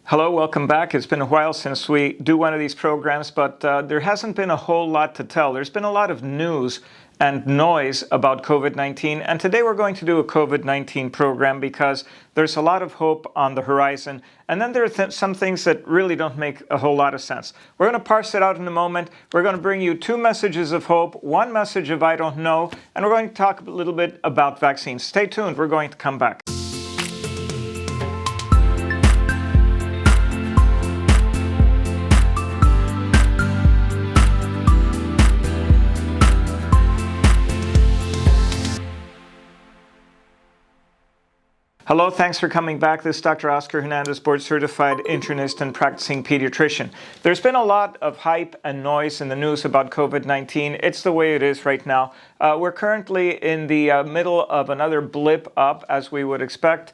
Hello, welcome back. It's been a while since we do one of these programs, but there hasn't been a whole lot to tell. There's been a lot of news and noise about COVID-19, and today we're going to do a COVID-19 program because there's a lot of hope on the horizon, and then there are some things that really don't make a whole lot of sense. We're going to parse it out in a moment. We're going to bring you two messages of hope, one message of I don't know, and we're going to talk a little bit about vaccines. Stay tuned. We're going to come back. Hello, thanks for coming back. This is Dr. Oscar Hernandez, board-certified internist and practicing pediatrician. There's been a lot of hype and noise in the news about COVID-19. It's the way it is right now. We're currently in the middle of another blip up, as we would expect.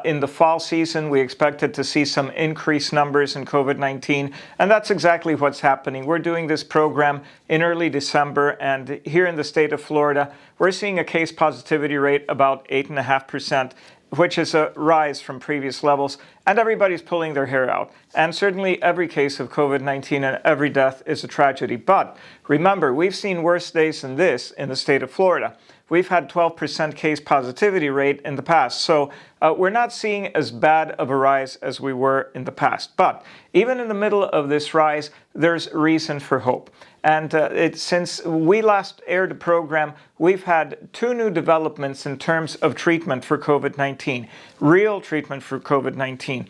In the fall season, we expected to see some increased numbers in COVID-19, and that's exactly what's happening. We're doing this program in early December, and here in the state of Florida, we're seeing a case positivity rate about 8.5%. Which is a rise from previous levels, and everybody's pulling their hair out. And certainly every case of COVID-19 and every death is a tragedy. But remember, we've seen worse days than this in the state of Florida. We've had 12% case positivity rate in the past. So we're not seeing as bad of a rise as we were in the past. But even in the middle of this rise, there's reason for hope. And since we last aired the program, we've had two new developments in terms of treatment for COVID-19, real treatment for COVID-19.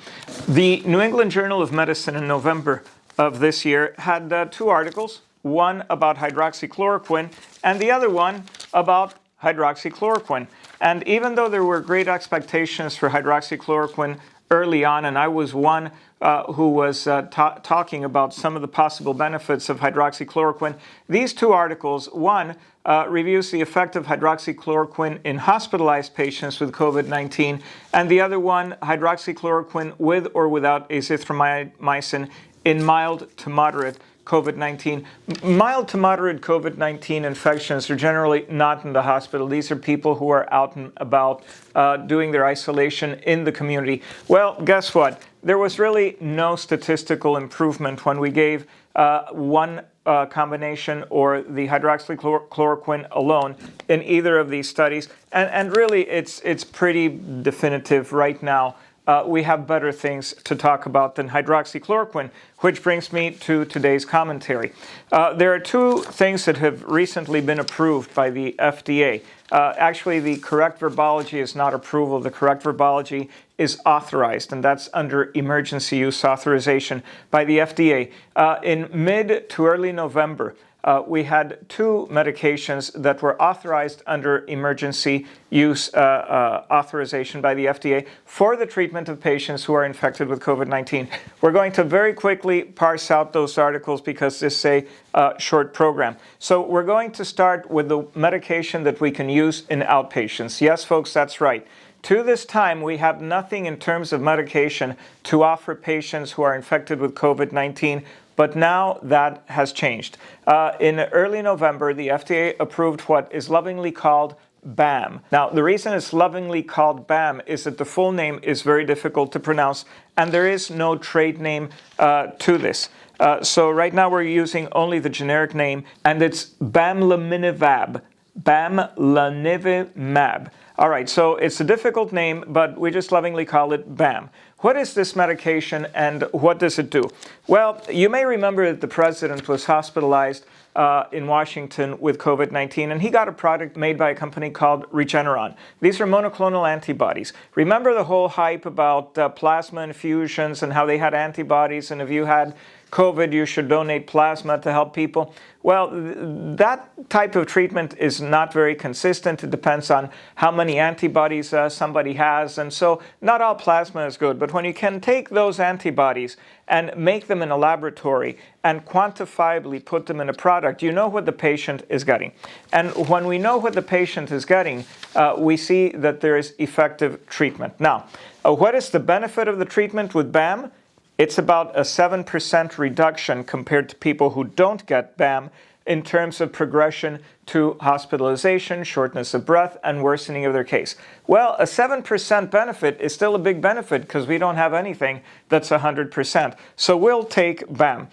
The New England Journal of Medicine in November of this year had two articles, one about hydroxychloroquine and the other one about hydroxychloroquine. And even though there were great expectations for hydroxychloroquine early on, and I was one who was talking about some of the possible benefits of hydroxychloroquine, these two articles, one reviews the effect of hydroxychloroquine in hospitalized patients with COVID-19, and the other one, hydroxychloroquine with or without azithromycin in mild to moderate COVID-19. Mild to moderate COVID-19 infections are generally not in the hospital. These are people who are out and about doing their isolation in the community. Well, guess what? There was really no statistical improvement when we gave one combination or the hydroxychloroquine alone in either of these studies. And really, it's pretty definitive right now. We have better things to talk about than hydroxychloroquine, which brings me to today's commentary. There are two things that have recently been approved by the FDA. Actually, the correct verbology is not approval. The correct verbology is authorized, and that's under emergency use authorization by the FDA. In mid to early November, we had two medications that were authorized under emergency use authorization by the FDA for the treatment of patients who are infected with COVID-19. We're going to very quickly parse out those articles because this is a short program. So we're going to start with the medication that we can use in outpatients. Yes, folks, that's right. To this time, we have nothing in terms of medication to offer patients who are infected with COVID-19. But now that has changed. In early November, the FDA approved what is lovingly called BAM. Now, the reason it's lovingly called BAM is that the full name is very difficult to pronounce, and there is no trade name to this. So right now we're using only the generic name, and it's bamlanivimab. Bamlanivimab. All right, so it's a difficult name, but we just lovingly call it BAM. What is this medication and what does it do? Well, you may remember that the president was hospitalized in Washington with COVID-19, and he got a product made by a company called Regeneron. These are monoclonal antibodies. Remember the whole hype about plasma infusions and how they had antibodies, and if you had COVID, you should donate plasma to help people? Well, that type of treatment is not very consistent. It depends on how many antibodies somebody has, and so not all plasma is good. But when you can take those antibodies and make them in a laboratory and quantifiably put them in a product, you know what the patient is getting. And when we know what the patient is getting, we see that there is effective treatment. Now, what is the benefit of the treatment with BAM? It's about a 7% reduction compared to people who don't get BAM in terms of progression to hospitalization, shortness of breath, and worsening of their case. Well, a 7% benefit is still a big benefit because we don't have anything that's 100%. So we'll take BAM.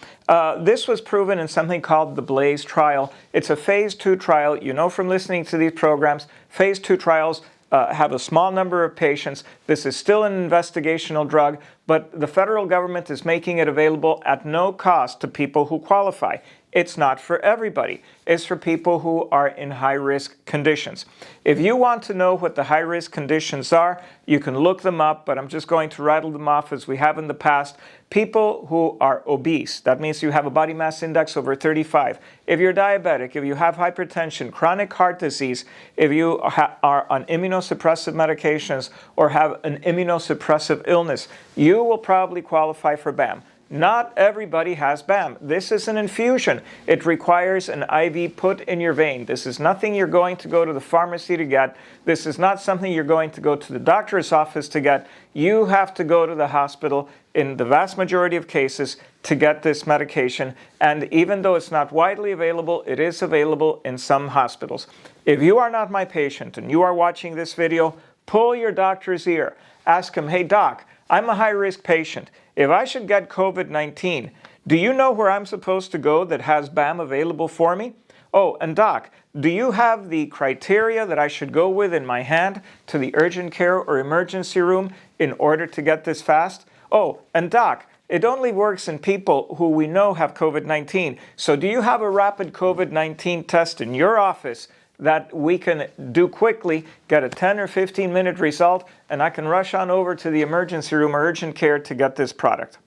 This was proven in something called the BLAZE trial. It's a phase 2 trial. You know from listening to these programs, phase 2 trials have a small number of patients. This is still an investigational drug, but the federal government is making it available at no cost to people who qualify. It's not for everybody. It's for people who are in high-risk conditions. If you want to know what the high-risk conditions are, you can look them up, but I'm just going to rattle them off as we have in the past. People who are obese, that means you have a body mass index over 35. If you're diabetic, if you have hypertension, chronic heart disease, if you are on immunosuppressive medications or have an immunosuppressive illness, you will probably qualify for BAM. Not everybody has BAM. This is an infusion. It requires an IV put in your vein. This is nothing you're going to go to the pharmacy to get. This is not something you're going to go to the doctor's office to get. You have to go to the hospital in the vast majority of cases to get this medication. And even though it's not widely available, it is available in some hospitals. If you are not my patient and you are watching this video, pull your doctor's ear. Ask him, hey doc, I'm a high-risk patient. If I should get COVID-19, do you know where I'm supposed to go that has BAM available for me? Oh, and doc, do you have the criteria that I should go with in my hand to the urgent care or emergency room in order to get this fast? Oh, and doc, it only works in people who we know have COVID-19. So do you have a rapid COVID-19 test in your office that we can do quickly, get a 10 or 15 minute result, and I can rush on over to the emergency room or urgent care to get this product?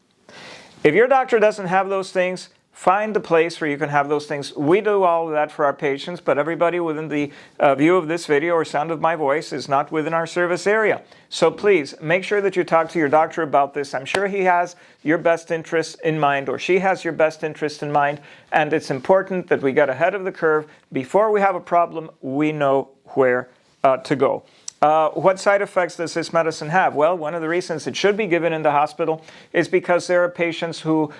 If your doctor doesn't have those things, find a place where you can have those things. We do all of that for our patients, but everybody within the view of this video or sound of my voice is not within our service area. So please make sure that you talk to your doctor about this. I'm sure he has your best interests in mind, or she has your best interest in mind, and it's important that we get ahead of the curve. Before we have a problem, we know where to go. What side effects does this medicine have? Well, one of the reasons it should be given in the hospital is because there are patients who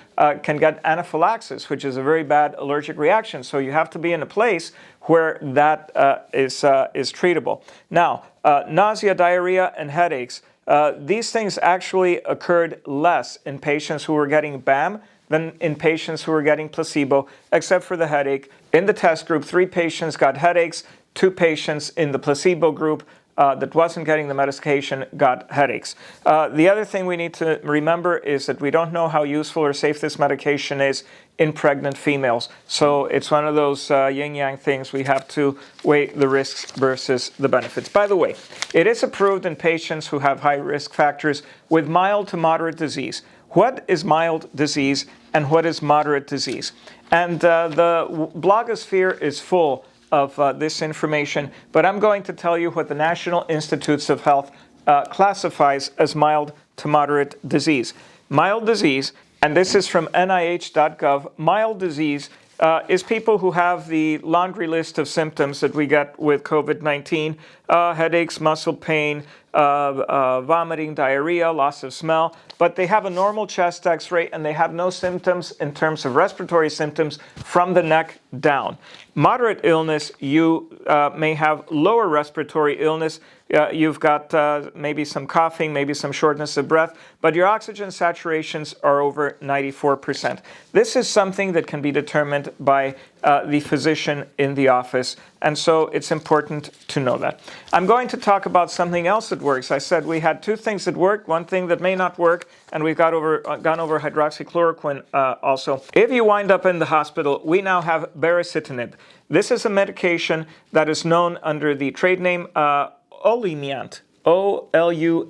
can get anaphylaxis, which is a very bad allergic reaction. So you have to be in a place where that is treatable. Now, nausea, diarrhea, and headaches. These things actually occurred less in patients who were getting BAM than in patients who were getting placebo, except for the headache. In the test group, 3 patients got headaches, 2 patients in the placebo group that wasn't getting the medication got headaches. The other thing we need to remember is that we don't know how useful or safe this medication is in pregnant females. So it's one of those yin-yang things. We have to weigh the risks versus the benefits. By the way, it is approved in patients who have high risk factors with mild to moderate disease. What is mild disease and what is moderate disease? And the blogosphere is full of this information, but I'm going to tell you what the National Institutes of Health classifies as mild to moderate disease. Mild disease, and this is from NIH.gov, mild disease is people who have the laundry list of symptoms that we get with COVID-19, headaches, muscle pain, vomiting, diarrhea, loss of smell, but they have a normal chest x-ray and they have no symptoms in terms of respiratory symptoms from the neck down. Moderate illness, you may have lower respiratory illness. You've got maybe some coughing, maybe some shortness of breath, but your oxygen saturations are over 94%. This is something that can be determined by the physician in the office, and so it's important to know that. I'm going to talk about something else that works. I said we had 2 things that work, 1 thing that may not work, and we've gone over hydroxychloroquine also. If you wind up in the hospital, we now have baricitinib. This is a medication that is known under the trade name Olumiant, O-L-U-M-I-A-N-T.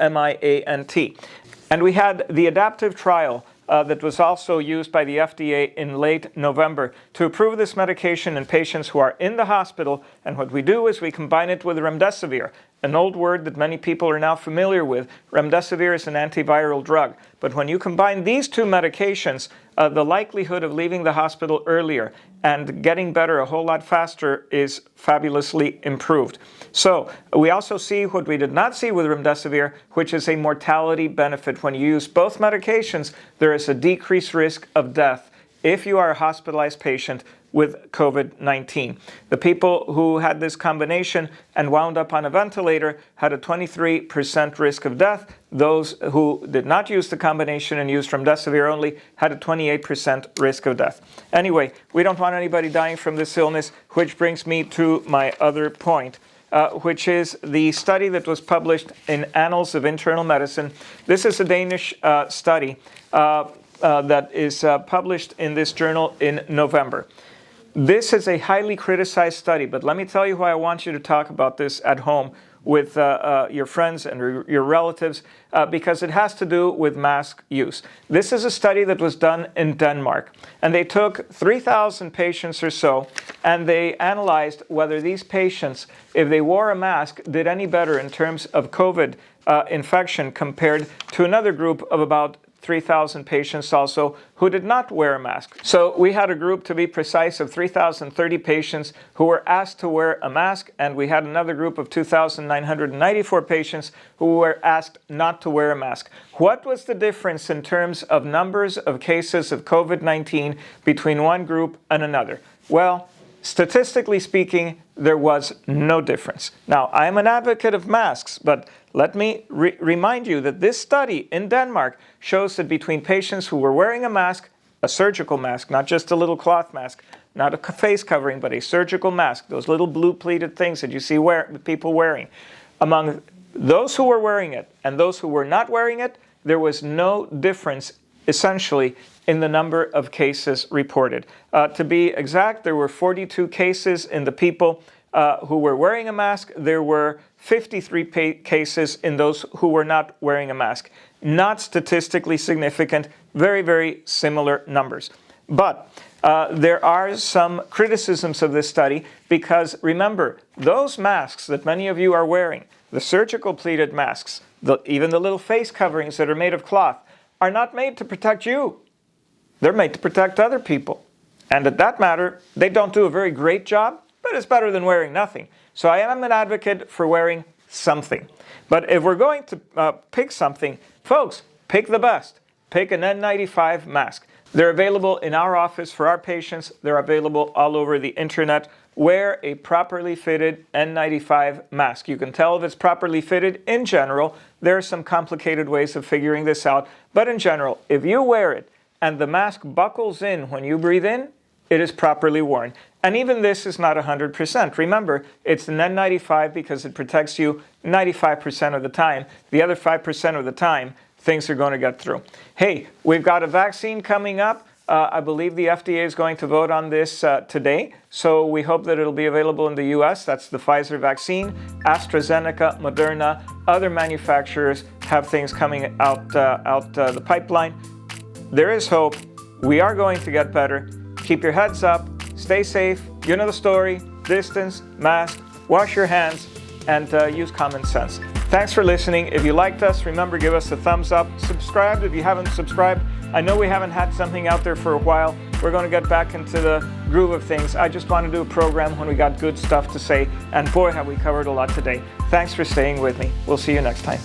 And we had the adaptive trial that was also used by the FDA in late November to approve this medication in patients who are in the hospital. And what we do is we combine it with remdesivir, an old word that many people are now familiar with. Remdesivir is an antiviral drug. But when you combine these 2 medications, the likelihood of leaving the hospital earlier and getting better a whole lot faster is fabulously improved. So we also see what we did not see with remdesivir, which is a mortality benefit. When you use both medications, there is a decreased risk of death if you are a hospitalized patient with COVID-19. The people who had this combination and wound up on a ventilator had a 23% risk of death. Those who did not use the combination and used remdesivir only had a 28% risk of death. Anyway, we don't want anybody dying from this illness, which brings me to my other point, which is the study that was published in Annals of Internal Medicine. This is a Danish study that is published in this journal in November. This is a highly criticized study, but let me tell you why I want you to talk about this at home with your friends and your relatives, because it has to do with mask use. This is a study that was done in Denmark, and they took 3,000 patients or so, and they analyzed whether these patients, if they wore a mask, did any better in terms of COVID infection compared to another group of about 3,000 patients also who did not wear a mask. So we had a group, to be precise, of 3,030 patients who were asked to wear a mask, and we had another group of 2,994 patients who were asked not to wear a mask. What was the difference in terms of numbers of cases of COVID-19 between one group and another? Well, statistically speaking, there was no difference. Now, I am an advocate of masks, but let me remind you that this study in Denmark shows that between patients who were wearing a mask, a surgical mask, not just a little cloth mask, not a face covering, but a surgical mask, those little blue pleated things that you see people wearing, among those who were wearing it and those who were not wearing it, there was no difference essentially in the number of cases reported. To be exact, there were 42 cases in the people who were wearing a mask. There were 53 cases in those who were not wearing a mask. Not statistically significant, very, very similar numbers. But there are some criticisms of this study because, remember, those masks that many of you are wearing, the surgical pleated masks, even the little face coverings that are made of cloth, are not made to protect you. They're made to protect other people. And at that matter, they don't do a very great job, but it's better than wearing nothing. So I am an advocate for wearing something. But if we're going to pick something, folks, pick the best. Pick an N95 mask. They're available in our office for our patients. They're available all over the internet. Wear a properly fitted N95 mask. You can tell if it's properly fitted in general. There are some complicated ways of figuring this out. But in general, if you wear it and the mask buckles in when you breathe in, it is properly worn. And even this is not 100%. Remember, it's an N95 because it protects you 95% of the time. The other 5% of the time, things are going to get through. Hey, we've got a vaccine coming up. I believe the FDA is going to vote on this today. So we hope that it'll be available in the US. That's the Pfizer vaccine. AstraZeneca, Moderna, other manufacturers have things coming out the pipeline. There is hope. We are going to get better. Keep your heads up. Stay safe. You know the story. Distance, mask, wash your hands, and use common sense. Thanks for listening. If you liked us, remember, give us a thumbs up. Subscribe if you haven't subscribed. I know we haven't had something out there for a while. We're going to get back into the groove of things. I just want to do a program when we got good stuff to say. And boy, have we covered a lot today. Thanks for staying with me. We'll see you next time.